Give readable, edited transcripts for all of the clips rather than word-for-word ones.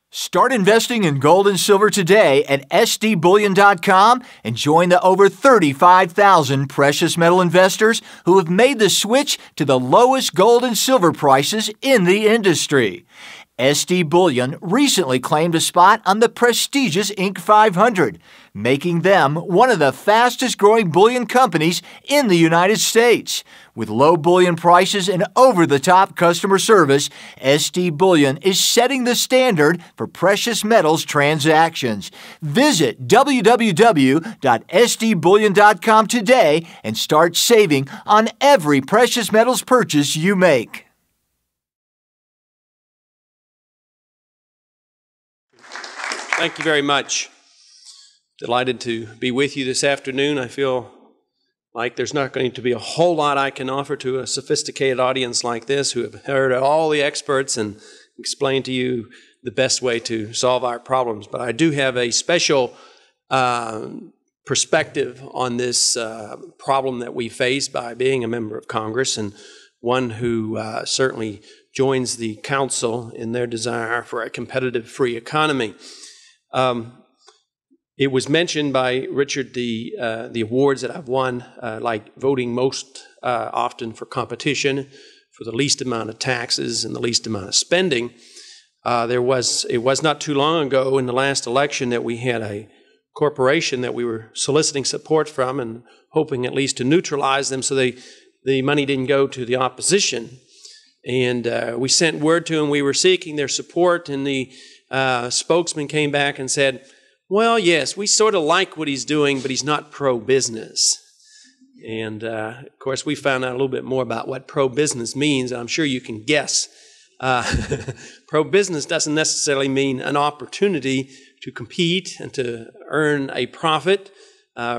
Start investing in gold and silver today at sdbullion.com and join the over 35,000 precious metal investors who have made the switch to the lowest gold and silver prices in the industry. SD Bullion recently claimed a spot on the prestigious Inc. 500, making them one of the fastest-growing bullion companies in the United States. With low bullion prices and over-the-top customer service, SD Bullion is setting the standard for precious metals transactions. Visit www.sdbullion.com today and start saving on every precious metals purchase you make. Thank you very much. Delighted to be with you this afternoon. I feel like there's not going to be a whole lot I can offer to a sophisticated audience like this who have heard all the experts and explain to you the best way to solve our problems. But I do have a special perspective on this problem that we face by being a member of Congress, and one who certainly joins the Council in their desire for a competitive free economy. It was mentioned by Richard the awards that I've won, like voting most often for competition, for the least amount of taxes and the least amount of spending. It was not too long ago in the last election that we had a corporation that we were soliciting support from and hoping at least to neutralize them so the money didn't go to the opposition. And we sent word to them we were seeking their support, and the spokesman came back and said, well, yes, we sort of like what he's doing, but he's not pro-business. And, of course, we found out a little bit more about what pro-business means, and I'm sure you can guess. Pro-business doesn't necessarily mean an opportunity to compete and to earn a profit,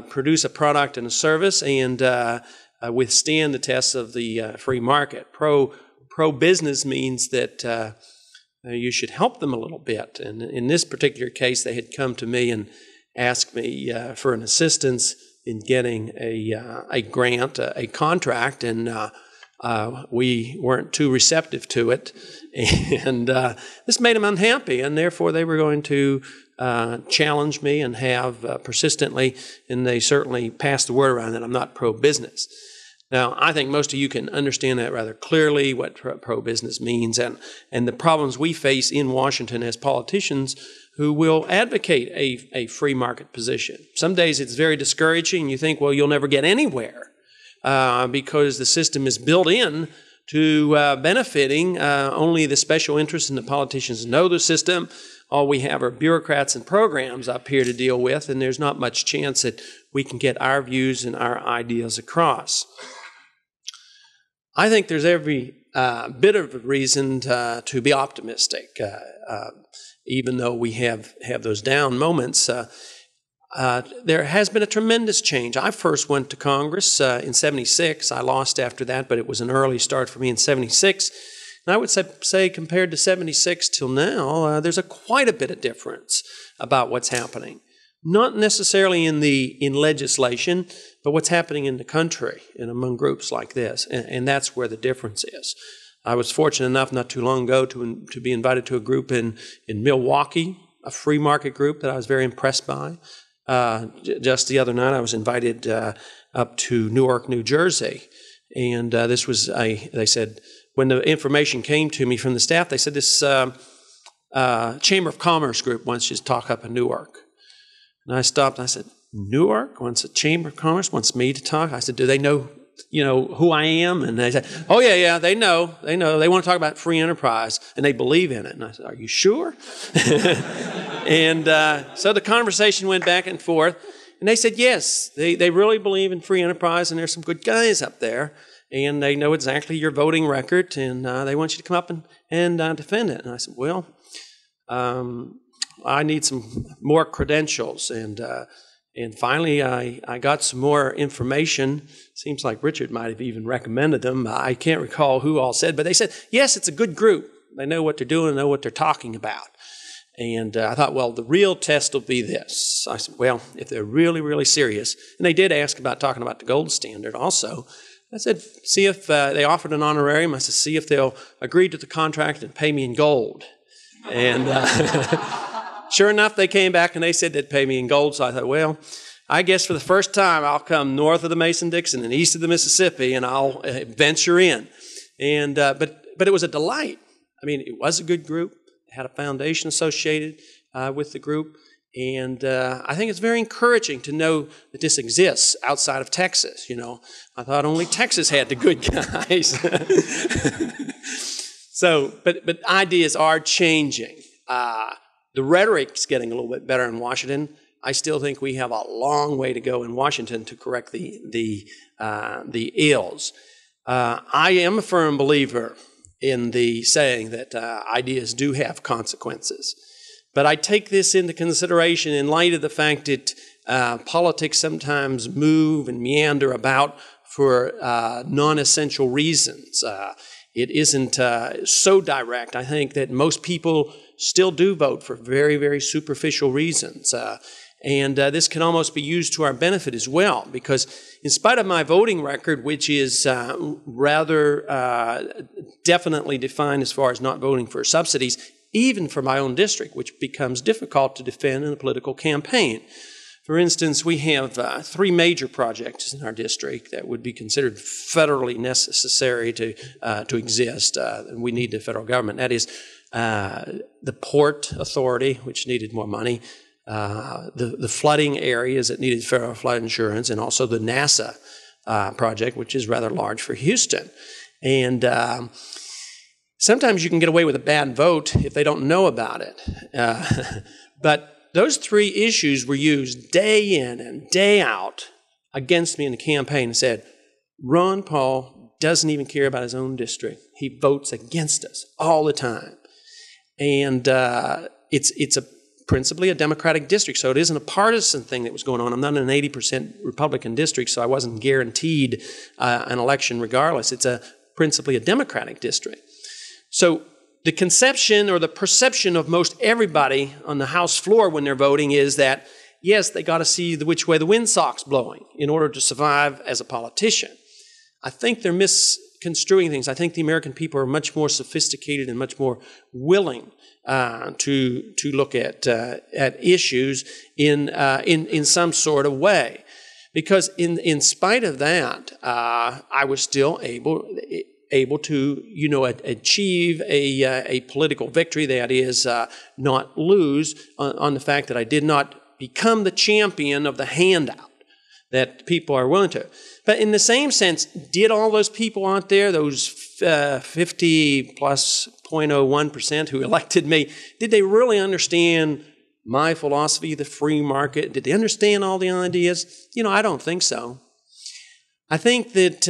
produce a product and a service, and withstand the tests of the free market. Pro-business means that you should help them a little bit. And in this particular case, they had come to me and asked me for an assistance in getting a grant, a contract, and we weren't too receptive to it. And this made them unhappy, and therefore they were going to challenge me and have persistently, and they certainly passed the word around that I'm not pro-business. Now, I think most of you can understand that rather clearly, what pro-business means, and the problems we face in Washington as politicians who will advocate a free market position. Some days it's very discouraging. You think, well, you'll never get anywhere because the system is built in to benefiting only the special interests, and the politicians know the system. All we have are bureaucrats and programs up here to deal with, and there's not much chance that we can get our views and our ideas across. I think there's every bit of reason to be optimistic, even though we have those down moments. There has been a tremendous change. I first went to Congress in '76. I lost after that, but it was an early start for me in '76. And I would say compared to '76 till now, there's quite a bit of difference about what's happening. Not necessarily in legislation, but what's happening in the country and among groups like this. And that's where the difference is. I was fortunate enough not too long ago to be invited to a group in Milwaukee, a free market group that I was very impressed by. Just the other night I was invited up to Newark, New Jersey. And this was, they said, when the information came to me from the staff, they said this Chamber of Commerce group wants you to talk up in Newark. And I stopped and I said, Newark wants a Chamber of Commerce, wants me to talk? I said, do they know, who I am? And they said, oh, yeah, they know. They want to talk about free enterprise, and they believe in it. And I said, are you sure? And so the conversation went back and forth. And they said, yes, they really believe in free enterprise, and there's some good guys up there. And they know exactly your voting record, and they want you to come up and defend it. And I said, well, I need some more credentials, and finally I got some more information. Seems like Richard might have even recommended them. I can't recall who all said, but they said, yes, it's a good group. They know what they're doing, know what they're talking about. And I thought, well, the real test will be this. I said, well, if they're really, really serious, and they did ask about talking about the gold standard also. I said, see if they offered an honorarium. I said, see if they'll agree to the contract and pay me in gold. And sure enough, they came back and they said they'd pay me in gold. So I thought, well, I guess for the first time, I'll come north of the Mason-Dixon and east of the Mississippi, and I'll venture in. And but it was a delight. I mean, it was a good group. It had a foundation associated with the group. And I think it's very encouraging to know that this exists outside of Texas. You know, I thought only Texas had the good guys. So, but ideas are changing. The rhetoric's getting a little bit better in Washington. I still think we have a long way to go in Washington to correct the ills. I am a firm believer in the saying that ideas do have consequences. But I take this into consideration in light of the fact that politics sometimes move and meander about for non-essential reasons. It isn't so direct. I think that most people still do vote for very, very superficial reasons. And this can almost be used to our benefit as well, because in spite of my voting record, which is rather definitely defined as far as not voting for subsidies, even for my own district, which becomes difficult to defend in a political campaign. For instance, we have 3 major projects in our district that would be considered federally necessary to exist. And we need the federal government. That is the Port Authority, which needed more money, the flooding areas that needed federal flood insurance, and also the NASA project, which is rather large for Houston. And sometimes you can get away with a bad vote if they don't know about it. But those 3 issues were used day in and day out against me in the campaign and said, Ron Paul doesn't even care about his own district. He votes against us all the time. And it's principally a Democratic district, so it isn't a partisan thing that was going on. I'm not in an 80% Republican district, so I wasn't guaranteed an election regardless. It's principally a Democratic district. So the conception or the perception of most everybody on the House floor when they're voting is that, yes, they got to see which way the windsock's blowing in order to survive as a politician. I think they're misconstruing things. I think the American people are much more sophisticated and much more willing to look at issues in some sort of way. Because in spite of that, I was still able to, achieve a political victory, that is, not lose on the fact that I did not become the champion of the handout that people are willing to. But in the same sense, did all those people out there, those 50 plus 0.01% who elected me, did they really understand my philosophy, the free market? Did they understand all the ideas? I don't think so. I think that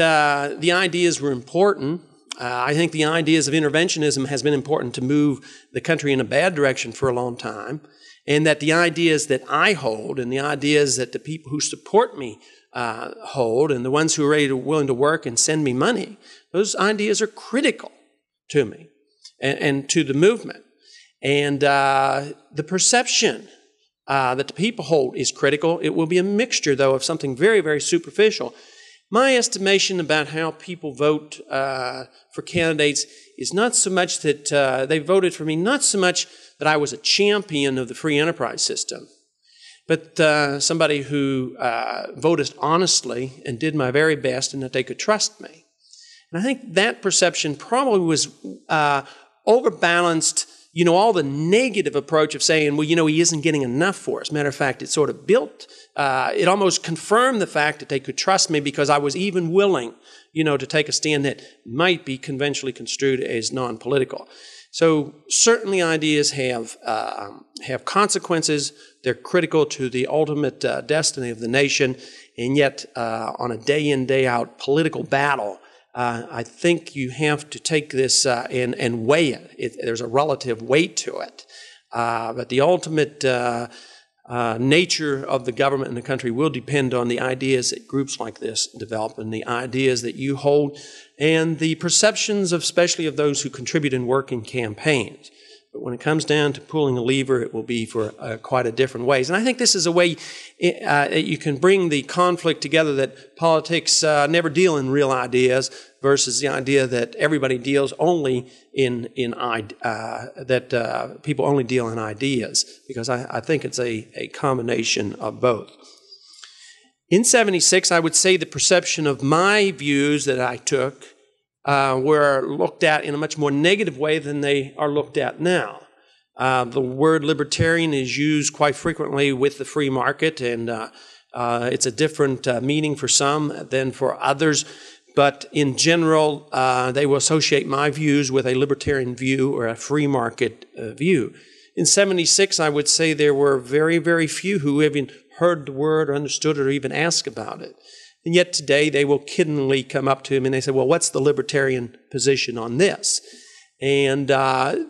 the ideas were important. I think the ideas of interventionism has been important to move the country in a bad direction for a long time, and that the ideas that I hold and the ideas that the people who support me hold and the ones who are willing to work and send me money, those ideas are critical to me and to the movement. And the perception that the people hold is critical. It will be a mixture, though, of something very, very superficial. My estimation about how people vote for candidates is not so much that they voted for me, not so much that I was a champion of the free enterprise system, but somebody who voted honestly and did my very best and that they could trust me. And I think that perception probably was overbalanced, all the negative approach of saying, well, he isn't getting enough for us. Matter of fact, it sort of built, it almost confirmed the fact that they could trust me because I was even willing, to take a stand that might be conventionally construed as non-political. So certainly ideas have consequences. They're critical to the ultimate destiny of the nation. And yet, on a day-in, day-out political battle, I think you have to take this and weigh it. There's a relative weight to it. But the ultimate nature of the government and the country will depend on the ideas that groups like this develop and the ideas that you hold and the perceptions, especially of those who contribute and work in campaigns. But when it comes down to pulling a lever, it will be for quite a different ways. And I think this is a way you can bring the conflict together, that politics never deal in real ideas versus the idea that everybody deals only that people only deal in ideas, because I think it's a combination of both. In 76, I would say the perception of my views that I took were looked at in a much more negative way than they are looked at now. The word libertarian is used quite frequently with the free market, and it's a different meaning for some than for others. But in general, they will associate my views with a libertarian view or a free market view. In 76, I would say there were very, very few who even heard the word or understood it or even asked about it. And yet today they will kiddingly come up to him and they say, well, what's the libertarian position on this? And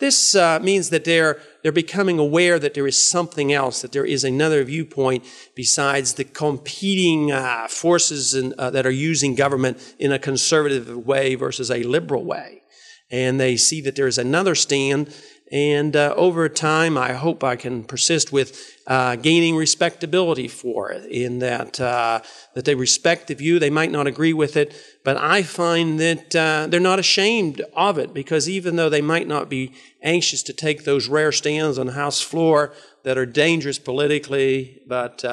this means that they're becoming aware that there is something else, that there is another viewpoint besides the competing forces that are using government in a conservative way versus a liberal way. And they see that there is another stand. And over time, I hope I can persist with gaining respectability for it, in that that they respect the view. They might not agree with it, but I find that they're not ashamed of it, because even though they might not be anxious to take those rare stands on the House floor that are dangerous politically but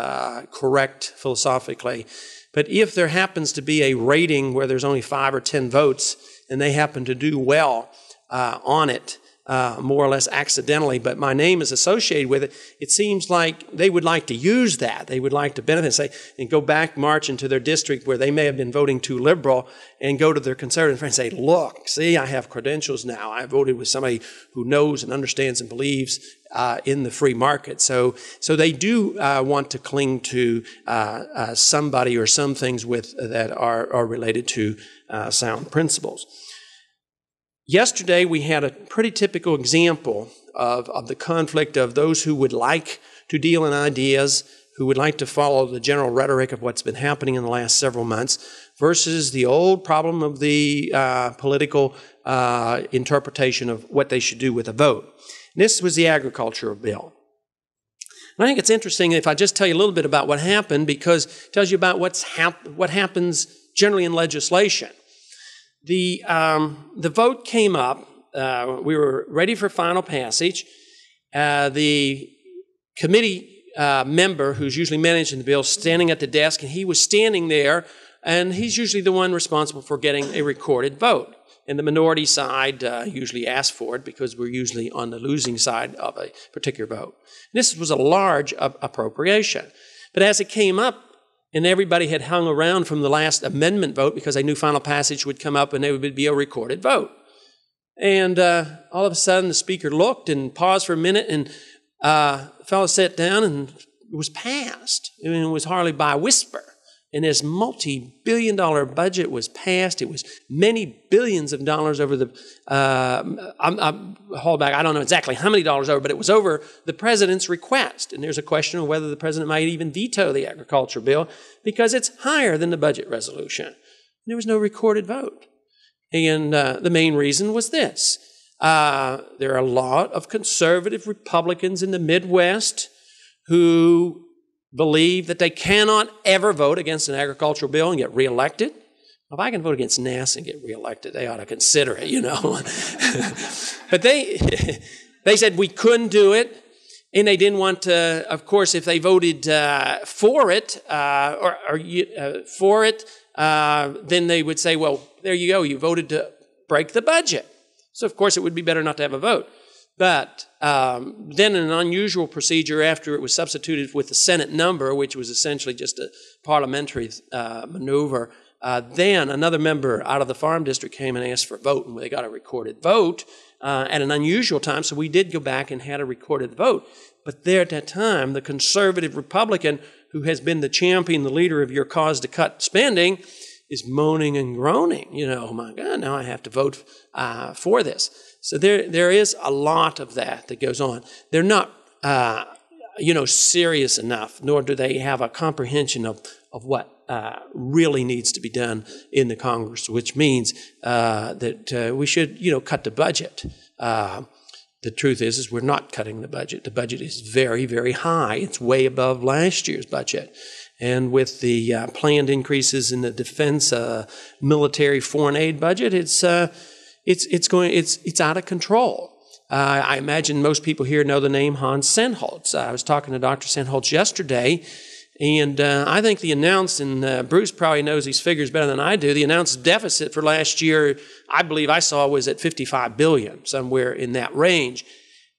correct philosophically, but if there happens to be a rating where there's only 5 or 10 votes and they happen to do well on it, more or less accidentally, but my name is associated with it, it seems like they would like to use that. They would like to benefit, and go back, march into their district where they may have been voting too liberal, and go to their conservative friends and say, look, see, I have credentials now. I voted with somebody who knows and understands and believes in the free market. So they do want to cling to somebody or some things that are related to sound principles. Yesterday, we had a pretty typical example of the conflict of those who would like to deal in ideas, who would like to follow the general rhetoric of what's been happening in the last several months, versus the old problem of the political interpretation of what they should do with a vote. And this was the agriculture bill. And I think it's interesting if I just tell you a little bit about what happened, because it tells you about what happens generally in legislation. The vote came up. We were ready for final passage. The committee member, who's usually managing the bill, standing at the desk, and he was standing there, and he's usually the one responsible for getting a recorded vote. And the minority side usually asks for it, because we're usually on the losing side of a particular vote. And this was a large appropriation. But as it came up, and everybody had hung around from the last amendment vote because they knew final passage would come up and there would be a recorded vote. And all of a sudden the speaker looked and paused for a minute, and the fellow sat down and it was passed. I mean, it was hardly by a whisper. And this multi-billion-dollar budget was passed. It was many billions of dollars over the, hold back, I don't know exactly how many dollars over, but it was over the president's request. And there's a question of whether the president might even veto the agriculture bill, because it's higher than the budget resolution. There was no recorded vote. And the main reason was this. There are a lot of conservative Republicans in the Midwest who believe that they cannot ever vote against an agricultural bill and get reelected. If I can vote against NASA and get reelected, they ought to consider it, you know. But they said we couldn't do it, and they didn't want to. Of course, if they voted for it, then they would say, well, there you go, you voted to break the budget. So, of course, it would be better not to have a vote. But then an unusual procedure after it was substituted with the Senate number, which was essentially just a parliamentary maneuver, then another member out of the farm district came and asked for a vote, and they got a recorded vote at an unusual time. So we did go back and had a recorded vote. But there at that time, the conservative Republican, who has been the champion, the leader of your cause to cut spending, is moaning and groaning. You know, oh my God, now I have to vote for this. So there is a lot of that goes on. They're not, serious enough, nor do they have a comprehension of what really needs to be done in the Congress, which means that we should, cut the budget. the truth is we're not cutting the budget. The budget is very, very high. It's way above last year's budget. And with the planned increases in the defense, military, foreign aid budget, it's out of control. I imagine most people here know the name Hans Sennholz. I was talking to Dr. Sennholz yesterday, and I think the announced, and Bruce probably knows these figures better than I do, the announced deficit for last year, I believe I saw, was at $55 billion, somewhere in that range.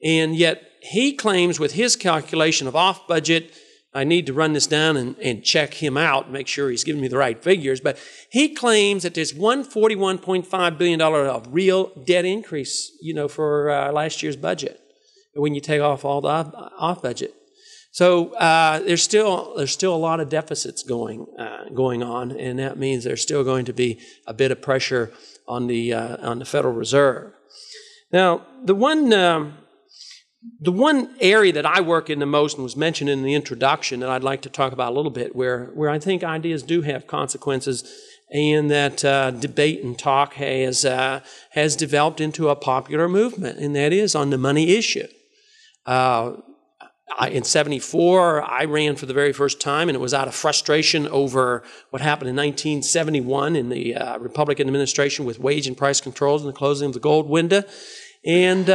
And yet he claims with his calculation of off budget, I need to run this down and check him out, make sure he's giving me the right figures, but he claims that there's $141.5 billion of real debt increase, for last year's budget when you take off all the off budget. So there's still a lot of deficits going on, and that means there's still going to be a bit of pressure on the Federal Reserve. Now, the one area that I work in the most and was mentioned in the introduction that I'd like to talk about a little bit, where I think ideas do have consequences, and that debate and talk has developed into a popular movement, and that is on the money issue. In 1974, I ran for the very first time, and it was out of frustration over what happened in 1971 in the Republican administration with wage and price controls and the closing of the gold window. And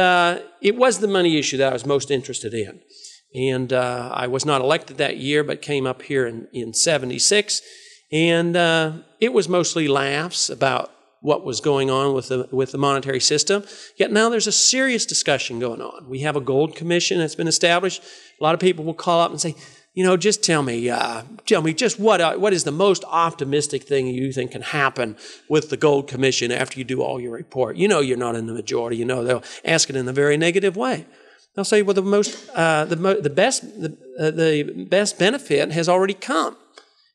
it was the money issue that I was most interested in. And I was not elected that year, but came up here in 76. And it was mostly laughs about what was going on with the monetary system. Yet now there's a serious discussion going on. We have a gold commission that's been established. A lot of people will call up and say, just tell me just what is the most optimistic thing you think can happen with the Gold Commission after you do all your report? You're not in the majority. They'll ask it in a very negative way. They'll say, well, the best benefit has already come.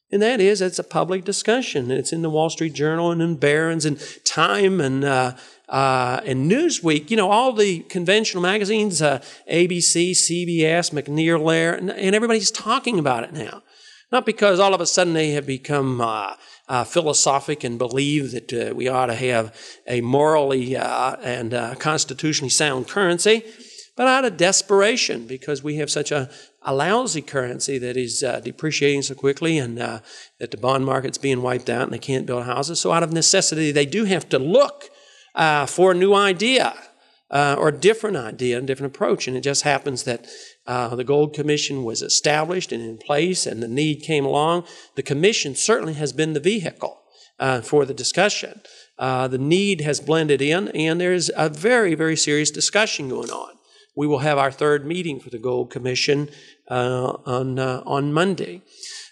And that is, it's a public discussion. It's in the Wall Street Journal and in Barron's and Time and Newsweek. All the conventional magazines, ABC, CBS, McNeil Lehrer, and everybody's talking about it now. Not because all of a sudden they have become philosophic and believe that we ought to have a morally and constitutionally sound currency, but out of desperation because we have such a lousy currency that is depreciating so quickly, and that the bond market's being wiped out and they can't build houses. So out of necessity, they do have to look for a new idea or a different idea, a different approach. And it just happens that the Gold Commission was established and in place, and the need came along. The Commission certainly has been the vehicle for the discussion. The need has blended in, and there's a very, very serious discussion going on. We will have our third meeting for the Gold Commission on Monday.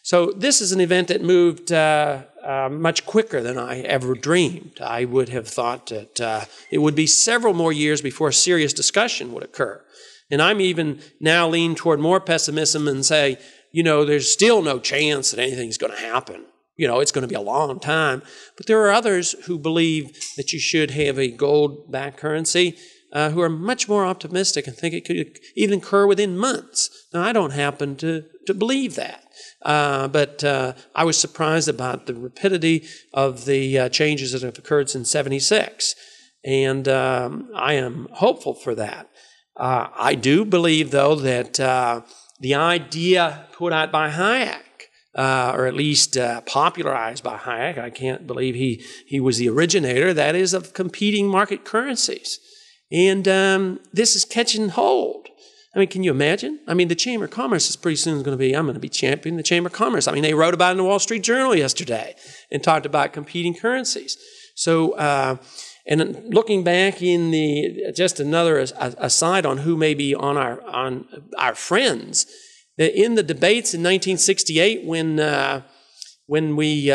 So this is an event that moved much quicker than I ever dreamed. I would have thought that it would be several more years before a serious discussion would occur. And I'm even now lean toward more pessimism and say, there's still no chance that anything's going to happen. It's going to be a long time. But there are others who believe that you should have a gold-backed currency who are much more optimistic and think it could even occur within months. Now, I don't happen to believe that. But I was surprised about the rapidity of the changes that have occurred since 76. And I am hopeful for that. I do believe, though, that the idea put out by Hayek, or at least popularized by Hayek, I can't believe he was the originator, that is, of competing market currencies. And this is catching hold. Can you imagine? The Chamber of Commerce is pretty soon going to be, I'm going to be championing the Chamber of Commerce. They wrote about it in the Wall Street Journal yesterday and talked about competing currencies. So, and looking back in just another aside on who may be on our friends, in the debates in 1968 when we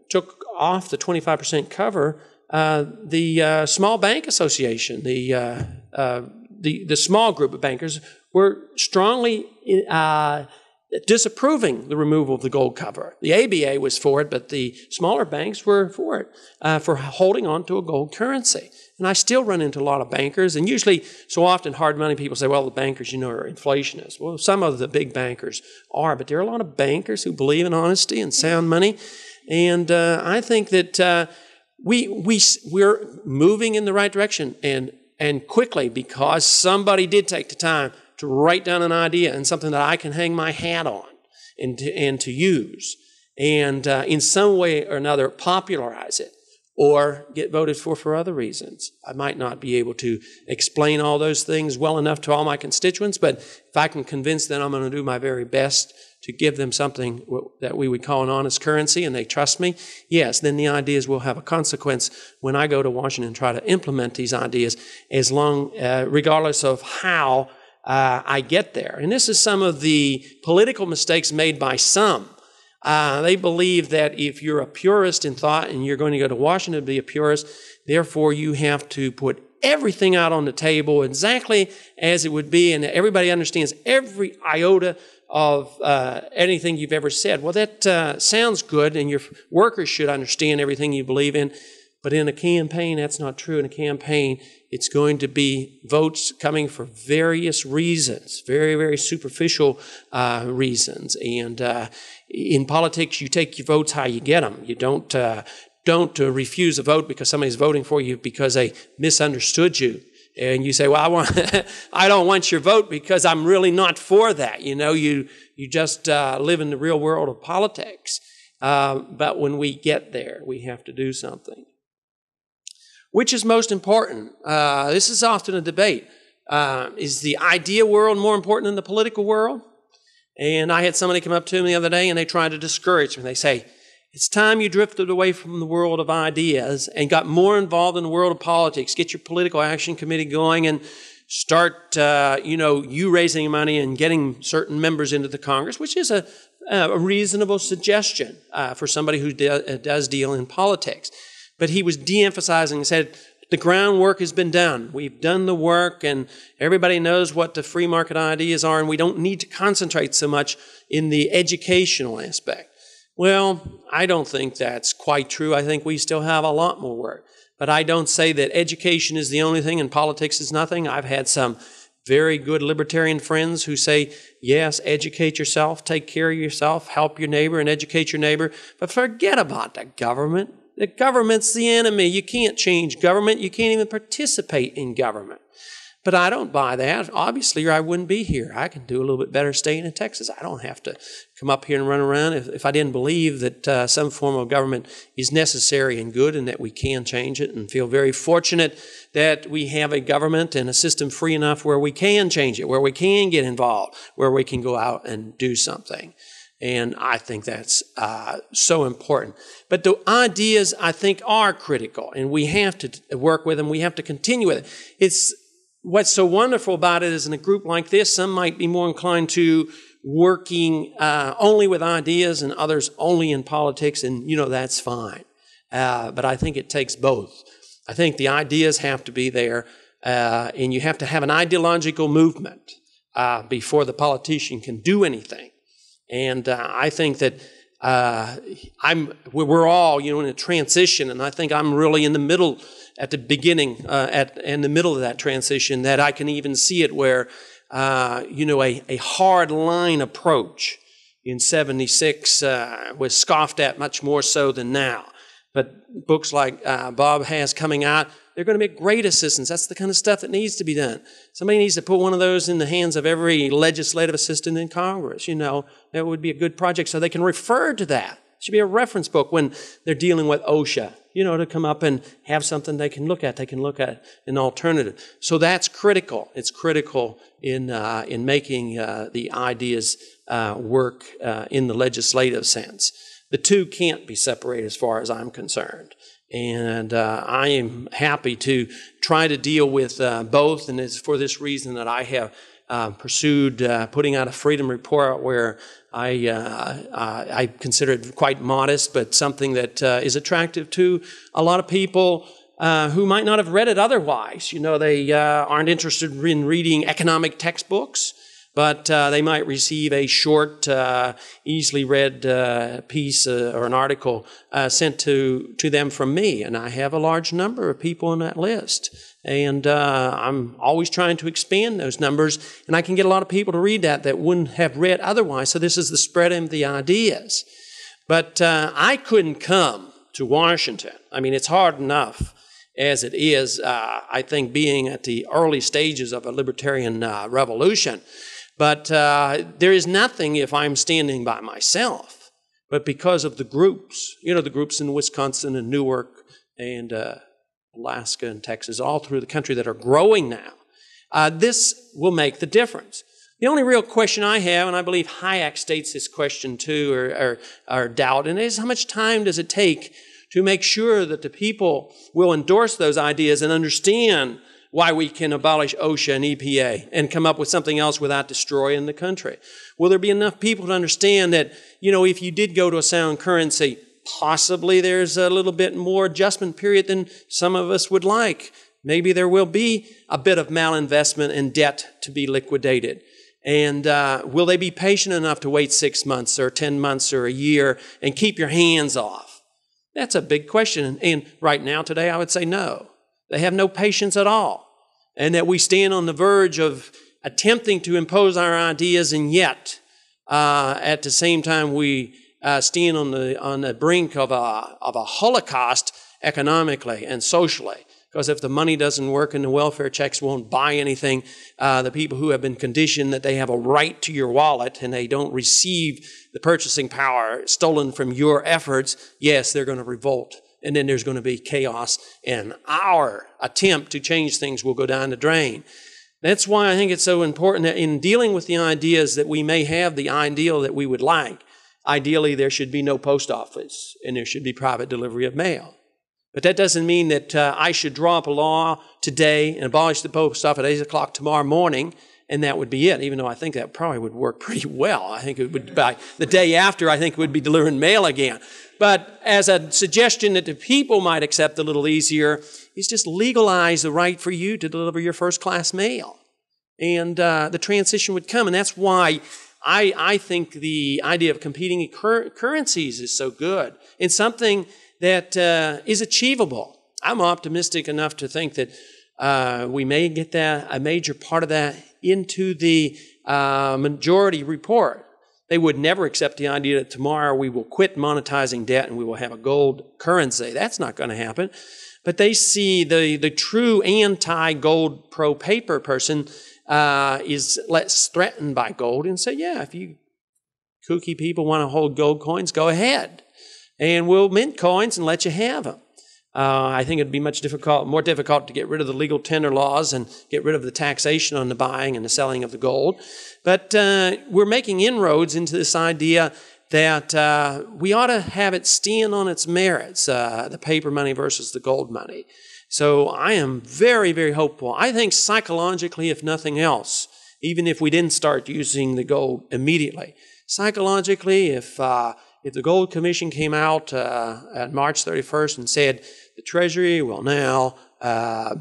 took off the 25% cover, the Small Bank Association, the small group of bankers were strongly disapproving the removal of the gold cover. The ABA was for it, but the smaller banks were for it, for holding on to a gold currency. And I still run into a lot of bankers, and usually, so often, hard money people say, well, the bankers, are inflationists. Well, some of the big bankers are, but there are a lot of bankers who believe in honesty and sound money. And I think that we're moving in the right direction. And and quickly, because somebody did take the time to write down an idea and something that I can hang my hat on and to use, and in some way or another popularize it or get voted for other reasons. I might not be able to explain all those things well enough to all my constituents, but if I can convince them, I'm going to do my very best to give them something that we would call an honest currency, and they trust me, yes, then the ideas will have a consequence when I go to Washington and try to implement these ideas, regardless of how I get there. And this is some of the political mistakes made by some. They believe that if you're a purist in thought and you're going to go to Washington to be a purist, therefore you have to put everything out on the table exactly as it would be, and everybody understands every iota of anything you've ever said. Well, that sounds good, and your workers should understand everything you believe in, but in a campaign, that's not true. In a campaign, it's going to be votes coming for various reasons, very, very superficial reasons. And in politics, you take your votes how you get them. You don't refuse a vote because somebody's voting for you because they misunderstood you. And you say, well, I don't want your vote because I'm really not for that. You know, you just live in the real world of politics. But when we get there, we have to do something. Which is most important? This is often a debate. Is the idea world more important than the political world? And I had somebody come up to me the other day and they tried to discourage me. They say, it's time you drifted away from the world of ideas and got more involved in the world of politics. Get your political action committee going and start, you raising money and getting certain members into the Congress, which is a reasonable suggestion for somebody who does deal in politics. But he was de-emphasizing and said, the groundwork has been done. We've done the work, and everybody knows what the free market ideas are, and we don't need to concentrate so much in the educational aspect. Well, I don't think that's quite true. I think we still have a lot more work. But I don't say that education is the only thing and politics is nothing. I've had some very good libertarian friends who say, yes, educate yourself, take care of yourself, help your neighbor and educate your neighbor, but forget about the government. The government's the enemy. You can't change government. You can't even participate in government. But I don't buy that, obviously, or I wouldn't be here. I can do a little bit better staying in Texas. I don't have to come up here and run around if I didn't believe that some form of government is necessary and good and that we can change it, and feel very fortunate that we have a government and a system free enough where we can change it, where we can get involved, where we can go out and do something. And I think that's so important. But the ideas, I think, are critical, and we have to work with them. We have to continue with it. What's so wonderful about it is in a group like this, some might be more inclined to working only with ideas and others only in politics, and, that's fine. But I think it takes both. I think the ideas have to be there, and you have to have an ideological movement before the politician can do anything. And I think that we're all, in a transition, and I think I'm really in the middle, at the beginning, in the middle of that transition, that I can even see it where, a hard line approach in 76 was scoffed at much more so than now. But books like Bob has coming out, they're going to be great assistance. That's the kind of stuff that needs to be done. Somebody needs to put one of those in the hands of every legislative assistant in Congress. That would be a good project so they can refer to that. It should be a reference book when they're dealing with OSHA, to come up and have something they can look at. They can look at an alternative. So that's critical. It's critical in making the ideas work in the legislative sense. The two can't be separated as far as I'm concerned. And I am happy to try to deal with both, and it's for this reason that I have pursued putting out a Freedom Report where I consider it quite modest, but something that is attractive to a lot of people who might not have read it otherwise. They aren't interested in reading economic textbooks, but they might receive a short, easily read piece or an article sent to them from me. And I have a large number of people on that list. And I'm always trying to expand those numbers. And I can get a lot of people to read that wouldn't have read otherwise. So this is the spread of the ideas. But I couldn't come to Washington. I mean, it's hard enough. as it is, I think, being at the early stages of a libertarian revolution. But there is nothing if I'm standing by myself, but because of the groups, the groups in Wisconsin and Newark and Alaska and Texas, all through the country that are growing now. This will make the difference. The only real question I have, and I believe Hayek states this question too, or doubt, and is how much time does it take to make sure that the people will endorse those ideas and understand why we can abolish OSHA and EPA and come up with something else without destroying the country? Will there be enough people to understand that, if you did go to a sound currency, possibly there's a little bit more adjustment period than some of us would like. Maybe there will be a bit of malinvestment and debt to be liquidated. And will they be patient enough to wait 6 months or 10 months or a year and keep your hands off? That's a big question. And right now, today, I would say no. They have no patience at all. And that we stand on the verge of attempting to impose our ideas, and yet, at the same time, we stand on the brink of a holocaust economically and socially. Because if the money doesn't work and the welfare checks won't buy anything, the people who have been conditioned that they have a right to your wallet and they don't receive the purchasing power stolen from your efforts, yes, they're going to revolt. And then there's going to be chaos, and our attempt to change things will go down the drain. That's why I think it's so important that in dealing with the ideas that we may have the ideal that we would like, ideally there should be no post office and there should be private delivery of mail. But that doesn't mean that I should draw up a law today and abolish the post office at 8 o'clock tomorrow morning, and that would be it, even though I think that probably would work pretty well. I think it would, by the day after, I think it would be delivering mail again. But as a suggestion that the people might accept a little easier is just legalize the right for you to deliver your first-class mail. And the transition would come, and that's why I think the idea of competing currencies is so good. And something that is achievable. I'm optimistic enough to think that we may get a major part of that into the majority report. They would never accept the idea that tomorrow we will quit monetizing debt and we will have a gold currency. That's not going to happen. But they see the true anti-gold pro-paper person is less threatened by gold and say, yeah, if you kooky people want to hold gold coins, go ahead. And we'll mint coins and let you have them. I think it'd be more difficult to get rid of the legal tender laws and get rid of the taxation on the buying and the selling of the gold. But we're making inroads into this idea that we ought to have it stand on its merits, the paper money versus the gold money. So I am very, very hopeful. I think psychologically, if nothing else, even if we didn't start using the gold immediately, psychologically, if the Gold Commission came out at March 31st and said the Treasury will now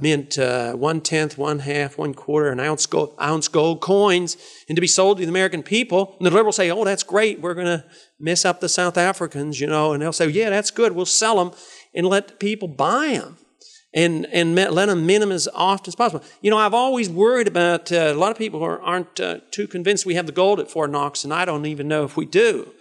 mint 1/10, 1/2, 1/4, an ounce gold coins and to be sold to the American people, and the liberals say, oh, that's great, we're going to mess up the South Africans, and they'll say, yeah, that's good, we'll sell them and let the people buy them. And let them mint them as often as possible. I've always worried about a lot of people who aren't too convinced we have the gold at Fort Knox, and I don't even know if we do.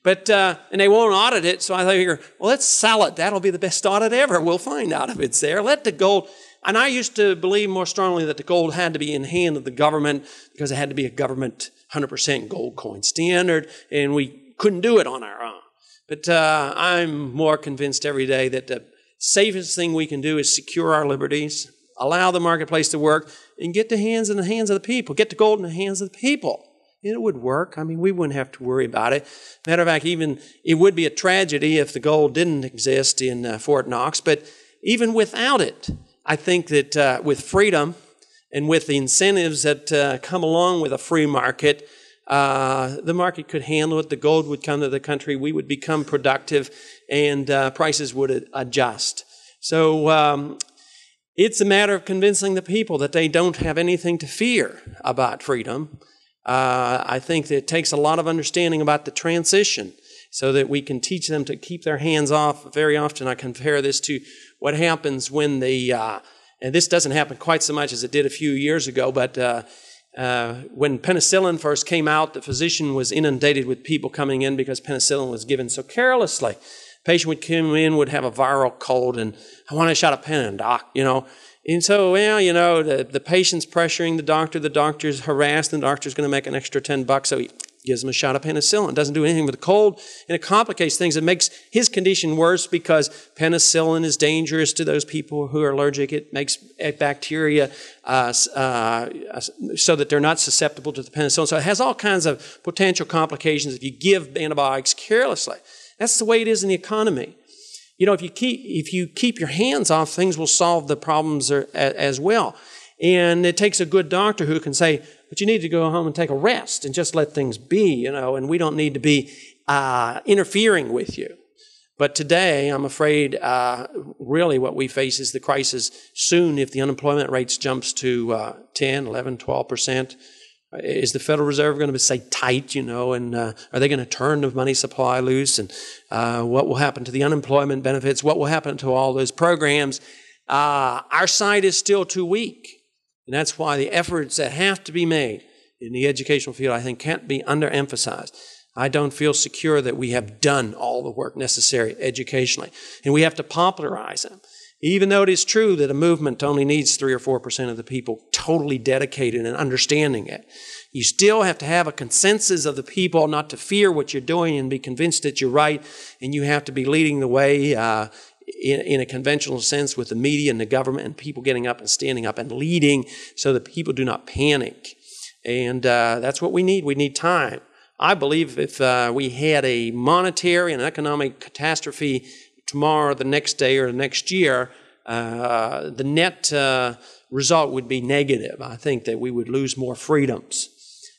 But and they won't audit it, so I figure, well, let's sell it. That'll be the best audit ever. We'll find out if it's there. Let the gold. And I used to believe more strongly that the gold had to be in the hand of the government because it had to be a government 100% gold coin standard, and we couldn't do it on our own. But I'm more convinced every day that the safest thing we can do is secure our liberties, allow the marketplace to work, and get the hands in the hands of the people. Get the gold in the hands of the people. And it would work. I mean, we wouldn't have to worry about it. Matter of fact, even it would be a tragedy if the gold didn't exist in Fort Knox. But even without it, I think that with freedom and with the incentives that come along with a free market, the market could handle it. The gold would come to the country. We would become productive, and prices would adjust. So it's a matter of convincing the people that they don't have anything to fear about freedom. I think that it takes a lot of understanding about the transition so that we can teach them to keep their hands off. Very often I compare this to what happens when and this doesn't happen quite so much as it did a few years ago, but when penicillin first came out, the physician was inundated with people coming in because penicillin was given so carelessly. Patient would come in, would have a viral cold, and I want a shot of penicillin, doc, you know. And so, well, you know, the patient's pressuring the doctor's harassed, and the doctor's going to make an extra $10, so he gives him a shot of penicillin. It doesn't do anything with the cold, and it complicates things. It makes his condition worse because penicillin is dangerous to those people who are allergic. It makes bacteria so that they're not susceptible to the penicillin. So it has all kinds of potential complications if you give antibiotics carelessly. That's the way it is in the economy. You know, if you keep your hands off, things will solve the problems as well. And it takes a good doctor who can say, but you need to go home and take a rest and just let things be, you know, and we don't need to be interfering with you. But today, I'm afraid, really what we face is the crisis soon if the unemployment rates jumps to 10, 11, 12%. Is the Federal Reserve going to say tight, you know, and are they going to turn the money supply loose? And what will happen to the unemployment benefits? What will happen to all those programs? Our side is still too weak. And that's why the efforts that have to be made in the educational field, I think, can't be underemphasized. I don't feel secure that we have done all the work necessary educationally. And we have to popularize them. Even though it is true that a movement only needs 3 or 4% of the people totally dedicated and understanding it, you still have to have a consensus of the people not to fear what you're doing and be convinced that you're right, and you have to be leading the way in a conventional sense with the media and the government and people getting up and standing up and leading so that people do not panic. And that's what we need. We need time. I believe if we had a monetary and economic catastrophe tomorrow, the next day, or the next year, the net result would be negative. I think that we would lose more freedoms.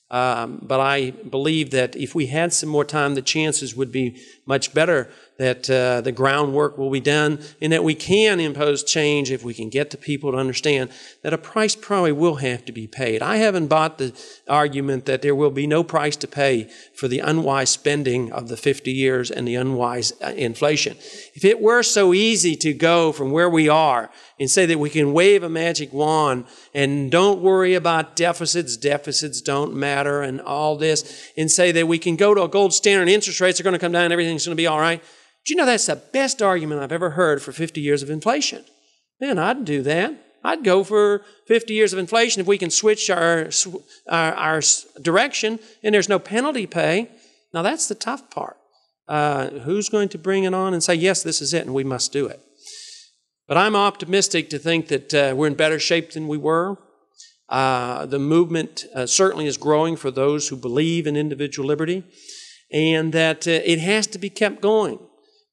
But I believe that if we had some more time, the chances would be much better that the groundwork will be done and that we can impose change if we can get the people to understand that a price probably will have to be paid. I haven't bought the argument that there will be no price to pay for the unwise spending of the 50 years and the unwise inflation. If it were so easy to go from where we are and say that we can wave a magic wand and don't worry about deficits don't matter and all this, and say that we can go to a gold standard and interest rates are going to come down and everything's going to be all right. Do you know that's the best argument I've ever heard for 50 years of inflation? Man, I'd do that. I'd go for 50 years of inflation if we can switch our direction and there's no penalty pay. Now, that's the tough part. Who's going to bring it on and say, yes, this is it and we must do it? But I'm optimistic to think that we're in better shape than we were. The movement certainly is growing for those who believe in individual liberty, and that it has to be kept going.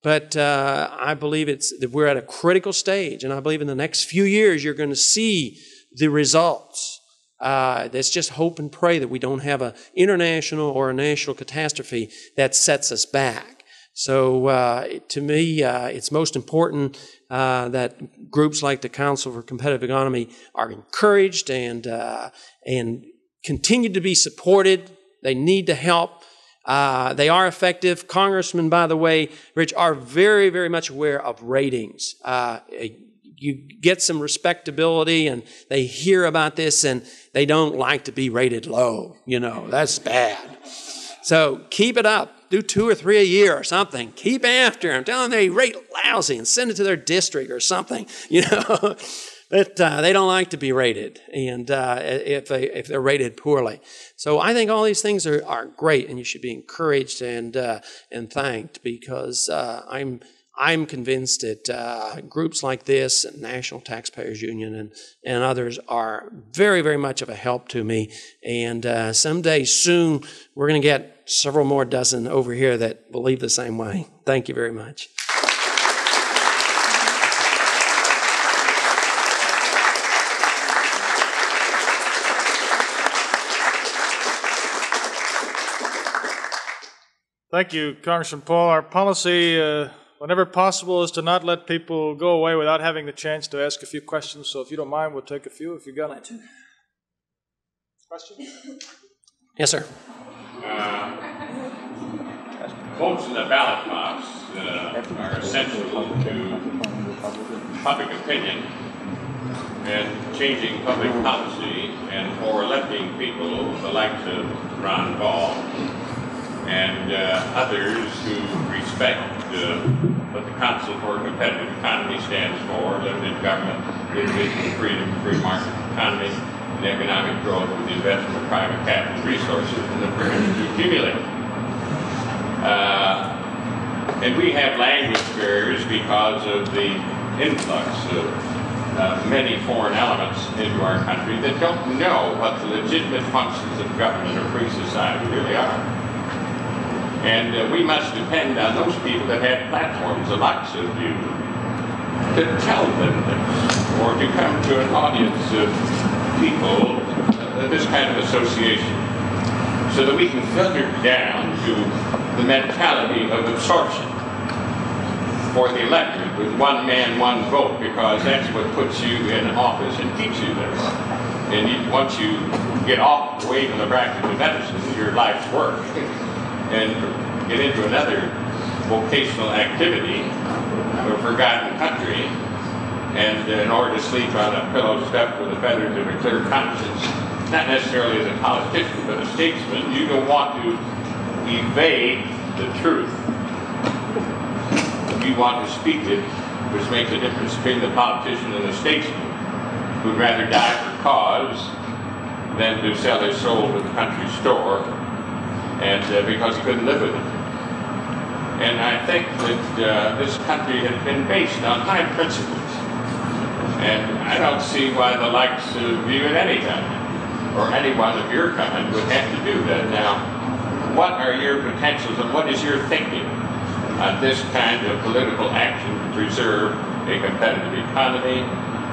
But I believe that we're at a critical stage, and I believe in the next few years you're going to see the results. Let's just hope and pray that we don't have an international or a national catastrophe that sets us back. So to me, it's most important that groups like the Council for Competitive Economy are encouraged and continue to be supported. They need to help. They are effective. Congressmen, by the way, Rich, are very, very much aware of ratings. You get some respectability and they hear about this and they don't like to be rated low. You know, that's bad. So keep it up. Do 2 or 3 a year or something. Keep after them. Tell them they rate lousy and send it to their district or something, you know. But they don't like to be rated, and if they're rated poorly. So I think all these things are great, and you should be encouraged and thanked, because I'm convinced that groups like this and National Taxpayers Union and others are very, very much of a help to me. And someday soon we're going to get several more dozen over here that believe the same way. Thank you very much. Thank you, Congressman Paul. Our policy, whenever possible, is to not let people go away without having the chance to ask a few questions. So if you don't mind, we'll take a few if you got them. Questions? Yes, sir. Votes in the ballot box are essential to public opinion and changing public policy and for electing people the likes of Ron Paul. and others who respect what the Council for a Competitive Economy stands for: limited government, individual freedom, free market economy, and economic growth with the investment of private capital resources and the privilege to accumulate. And we have language barriers because of the influx of many foreign elements into our country that don't know what the legitimate functions of government or free society really are. And we must depend on those people that have platforms, the likes of you, to tell them this, or to come to an audience of people, this kind of association, so that we can filter down to the mentality of absorption for the electorate with one man, one vote, because that's what puts you in office and keeps you there. And once you get off away from the practice of medicine, your life's work, and get into another vocational activity or forgotten country, and in order to sleep on a pillow stuffed with the feathers of a clear conscience, not necessarily as a politician, but a statesman, you don't want to evade the truth. You want to speak it, which makes a difference between the politician and the statesman, who'd rather die for cause than to sell his soul to the country store, and because he couldn't live with it. And I think that this country has been based on high principles. And I don't see why the likes of you at any time, or anyone of your kind, would have to do that. Now, what are your potentials and what is your thinking on this kind of political action to preserve a competitive economy?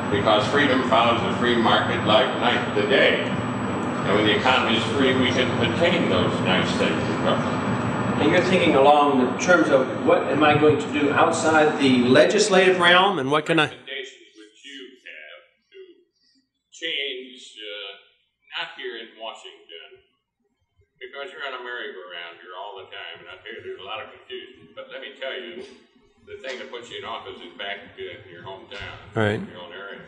Because freedom follows the free market like night to day. And when the economy is free, we can attain those nice things. And you're thinking along the terms of what am I going to do outside the legislative realm, and what can I... Recommendations which you have to change, not here in Washington, because you're on a merry-go-round here all the time, and I tell you there's a lot of confusion. But let me tell you, the thing that puts you in office is back in your hometown, right, your own area.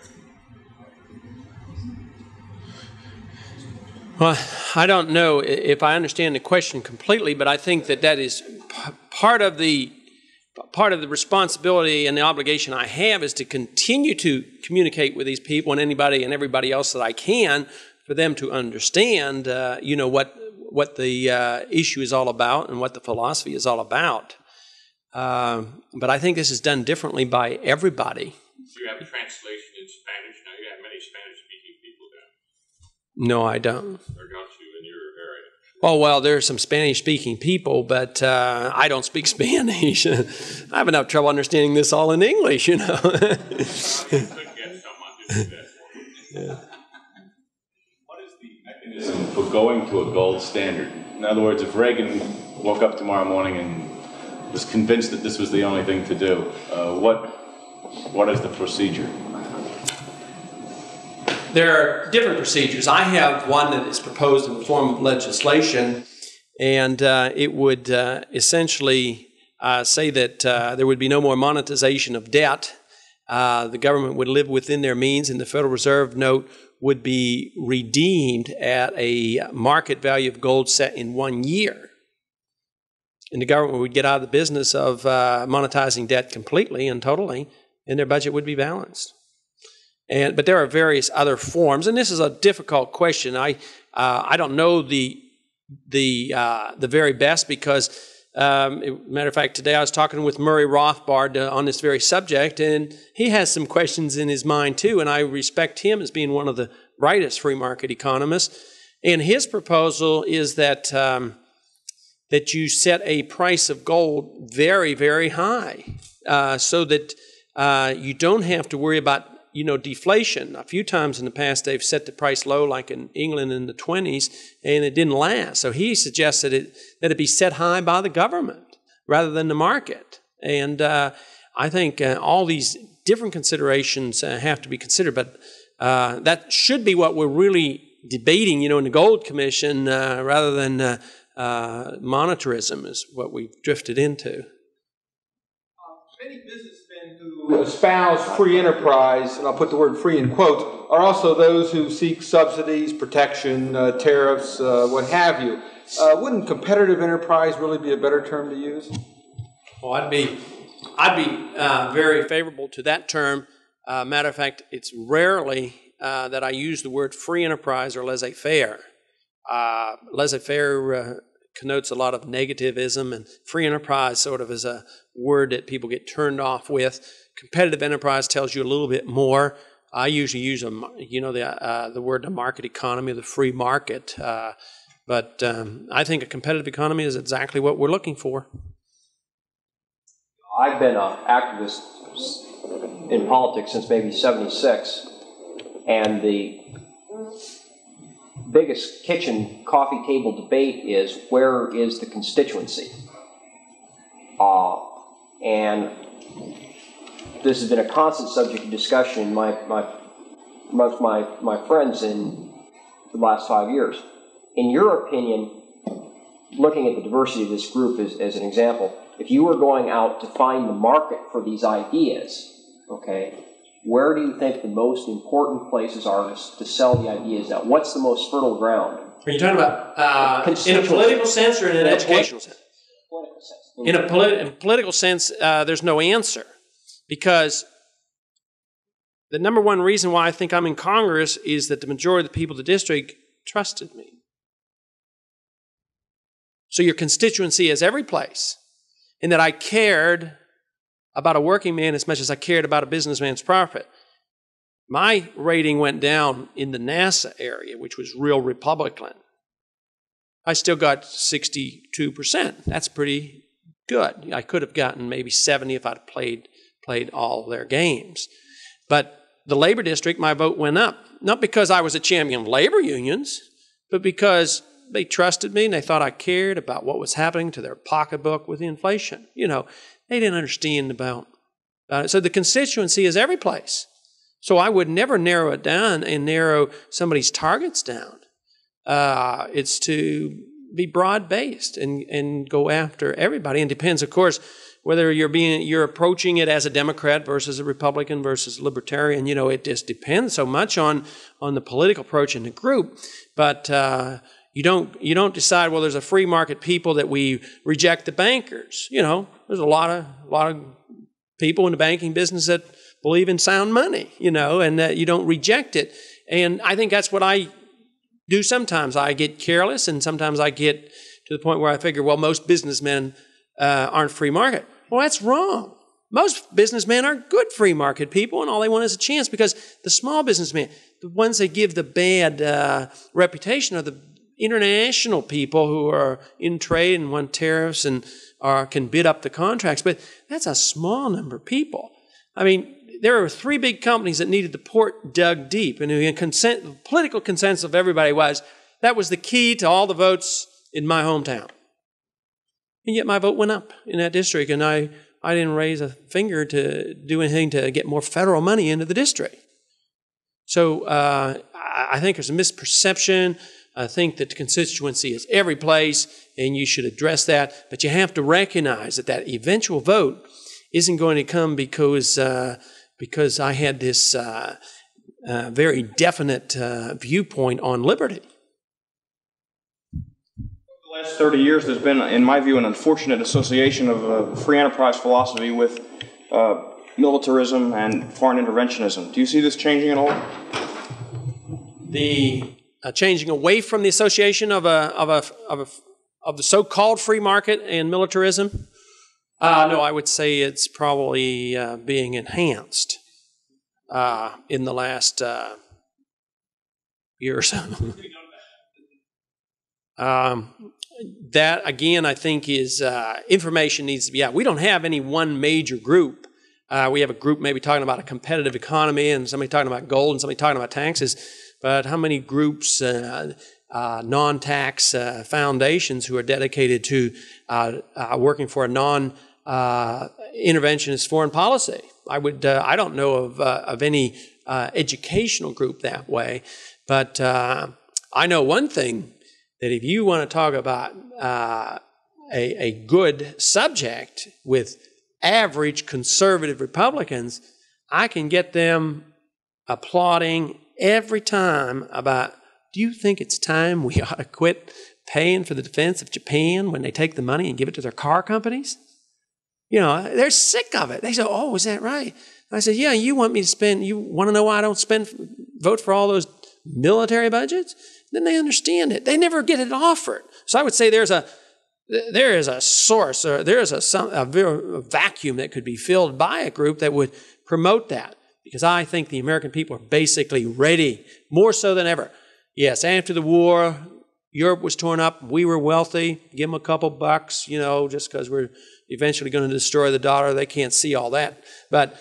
Well, I don't know if I understand the question completely, but I think that is part of the responsibility and the obligation I have is to continue to communicate with these people and anybody and everybody else that I can, for them to understand, what the issue is all about and what the philosophy is all about. But I think this is done differently by everybody. So you have a translation in Spanish now. You have many Spanish-speaking people down. No, I don't. Or don't you in your area? Oh, well, there are some Spanish-speaking people, but I don't speak Spanish. I have enough trouble understanding this all in English, You could get someone to do that for you. Yeah. What is the mechanism for going to a gold standard? In other words, if Reagan woke up tomorrow morning and was convinced that this was the only thing to do, what is the procedure? There are different procedures. I have one that is proposed in the form of legislation, and it would essentially say that there would be no more monetization of debt. The government would live within their means, and the Federal Reserve note would be redeemed at a market value of gold set in 1 year. And the government would get out of the business of monetizing debt completely and totally, and their budget would be balanced. But there are various other forms, and this is a difficult question. I don't know the very best because, matter of fact, today I was talking with Murray Rothbard on this very subject, and he has some questions in his mind too, and I respect him as being one of the brightest free market economists. And his proposal is that that you set a price of gold very, very high, so that you don't have to worry about deflation. A few times in the past, they've set the price low, like in England in the 20s, and it didn't last. So he suggests that it be set high by the government rather than the market. And I think all these different considerations have to be considered, but that should be what we're really debating, in the Gold Commission, rather than monetarism is what we've drifted into. Many businessmen who espouse free enterprise, and I'll put the word free in quotes, are also those who seek subsidies, protection, tariffs, what have you. Wouldn't competitive enterprise really be a better term to use? Well, I'd be very favorable to that term. Matter of fact, it's rarely that I use the word free enterprise or laissez-faire. Laissez-faire connotes a lot of negativism, and free enterprise sort of is a word that people get turned off with. Competitive enterprise tells you a little bit more. I usually use the word the market economy, the free market. But I think a competitive economy is exactly what we're looking for. I've been an activist in politics since maybe '76, and the biggest kitchen coffee table debate is where is the constituency? And this has been a constant subject of discussion amongst my friends in the last 5 years. In your opinion, looking at the diversity of this group as an example, if you were going out to find the market for these ideas, okay, where do you think the most important places are to sell the ideas at? What's the most fertile ground? Are you talking about in a political sense or in an educational sense? Political sense. In a political sense, there's no answer, because the number one reason why I think I'm in Congress is that the majority of the people of the district trusted me. So your constituency is every place, and that I cared about a working man as much as I cared about a businessman's profit. My rating went down in the NASA area, which was real Republican. I still got 62%. That's pretty good. I could have gotten maybe 70 if I'd played all their games. But the labor district, my vote went up. Not because I was a champion of labor unions, but because they trusted me and they thought I cared about what was happening to their pocketbook with the inflation. You know, they didn't understand about it. So the constituency is every place. So I would never narrow it down and narrow somebody's targets down. It's to be broad-based and go after everybody. And it depends, of course, whether you're approaching it as a Democrat versus a Republican versus libertarian. You know, it just depends so much on the political approach in the group. But you don't decide, well, there's a free market people that we reject the bankers. You know, there's a lot of people in the banking business that believe in sound money, you know, and that you don't reject it. And I think that's what I do sometimes. I get careless, and sometimes I get to the point where I figure, well, most businessmen aren't free market. Well, that's wrong. Most businessmen are good free market people, and all they want is a chance, because the small businessmen, the ones that give the bad reputation, are the international people who are in trade and want tariffs and can bid up the contracts. But that's a small number of people. I mean, there are 3 big companies that needed the port dug deep, and the political consensus of everybody was that was the key to all the votes in my hometown. And yet my vote went up in that district, and I didn't raise a finger to do anything to get more federal money into the district. So I think there's a misperception. I think that the constituency is every place, and you should address that. But you have to recognize that eventual vote isn't going to come because I had this very definite viewpoint on liberty. The last 30 years, there's been, in my view, an unfortunate association of free enterprise philosophy with militarism and foreign interventionism. Do you see this changing at all? The changing away from the association of the so-called free market and militarism? No, I would say it's probably being enhanced in the last year or so. That, again, I think is information needs to be out. We don't have any one major group. We have a group maybe talking about a competitive economy, and somebody talking about gold, and somebody talking about taxes. But how many groups, non-tax foundations who are dedicated to working for a non-interventionist foreign policy? I don't know of any educational group that way. But I know one thing, that if you want to talk about a good subject with average conservative Republicans, I can get them applauding every time about, do you think it's time we ought to quit paying for the defense of Japan when they take the money and give it to their car companies? You know, they're sick of it. They say, oh, is that right? I said, yeah, you want me to spend, you want to know why I don't vote for all those military budgets? Then they understand it. They never get it offered. So I would say there is a source, or there is a vacuum that could be filled by a group that would promote that. Because I think the American people are basically ready, more so than ever. Yes, after the war, Europe was torn up. We were wealthy. Give them a couple bucks, you know, just because we're eventually going to destroy the dollar. They can't see all that. But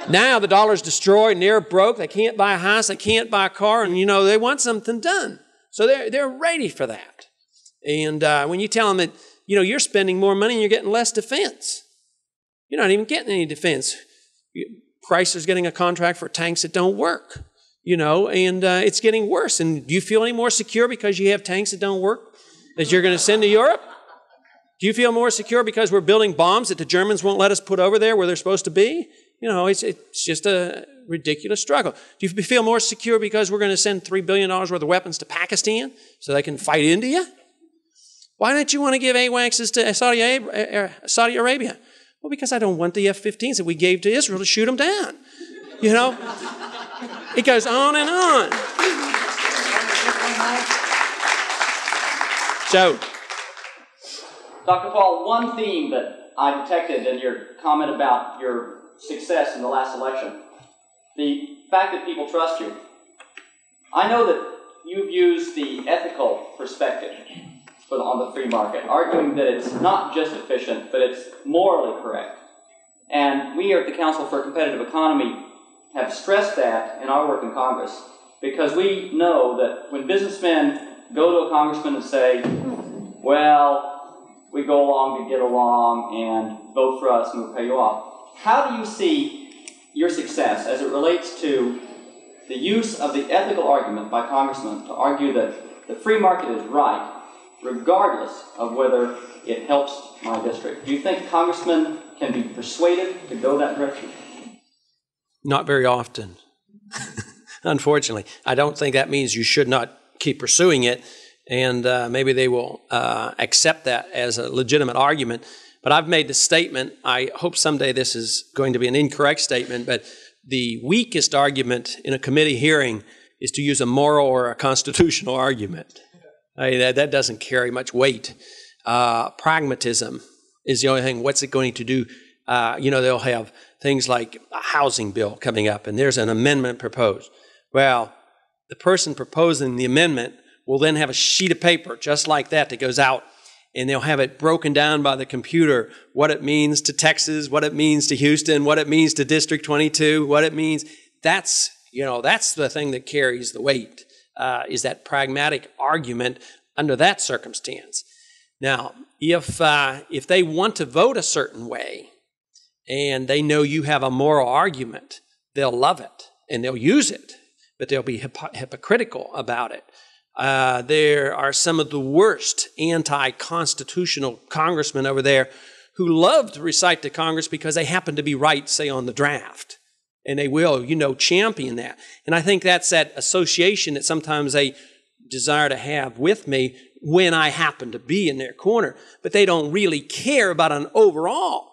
now the dollar's destroyed and they're broke. They can't buy a house. They can't buy a car. And, you know, they want something done. So they're ready for that. And when you tell them that, you know, you're spending more money and you're getting less defense. You're not even getting any defense. Chrysler's getting a contract for tanks that don't work, you know, and it's getting worse. And do you feel any more secure because you have tanks that don't work that you're going to send to Europe? Do you feel more secure because we're building bombs that the Germans won't let us put over there where they're supposed to be? You know, it's just a ridiculous struggle. Do you feel more secure because we're going to send $3 billion worth of weapons to Pakistan so they can fight India? Why don't you want to give AWACS to Saudi Arabia? Well, because I don't want the F-15s that we gave to Israel to shoot them down. You know? It goes on and on. So, Dr. Paul, one theme that I detected in your comment about your success in the last election, the fact that people trust you. I know that you've used the ethical perspective on the free market, arguing that it's not just efficient, but it's morally correct. And we here at the Council for a Competitive Economy have stressed that in our work in Congress, because we know that when businessmen go to a congressman and say, well, we go along to get along and vote for us and we'll pay you off, how do you see your success as it relates to the use of the ethical argument by congressmen to argue that the free market is right, regardless of whether it helps my district? Do you think congressmen can be persuaded to go that direction? Not very often, unfortunately. I don't think that means you should not keep pursuing it, and maybe they will accept that as a legitimate argument. But I've made the statement, I hope someday this is going to be an incorrect statement, but the weakest argument in a committee hearing is to use a moral or a constitutional argument. I mean, that doesn't carry much weight. Pragmatism is the only thing. What's it going to do? You know, they'll have things like a housing bill coming up, and there's an amendment proposed. Well, the person proposing the amendment will then have a sheet of paper just like that goes out, and they'll have it broken down by the computer, what it means to Texas, what it means to Houston, what it means to District 22, what it means. That's the thing that carries the weight. Is that pragmatic argument under that circumstance. Now, if they want to vote a certain way and they know you have a moral argument, they'll love it and they'll use it, but they'll be hypocritical about it. There are some of the worst anti-constitutional congressmen over there who love to recite to Congress because they happen to be right, say, on the draft. And they will, champion that. And I think that's that association that sometimes they desire to have with me when I happen to be in their corner. But they don't really care about an overall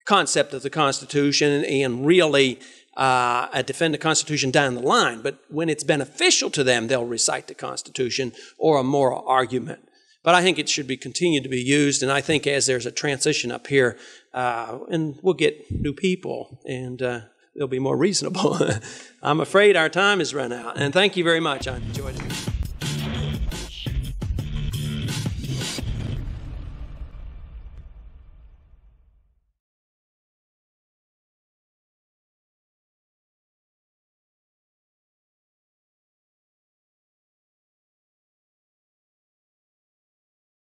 concept of the Constitution and really defend the Constitution down the line. But when it's beneficial to them, they'll recite the Constitution or a moral argument. But I think it should be continued to be used. And I think as there's a transition up here, and we'll get new people and they'll be more reasonable. I'm afraid our time has run out. And thank you very much. I enjoyed it.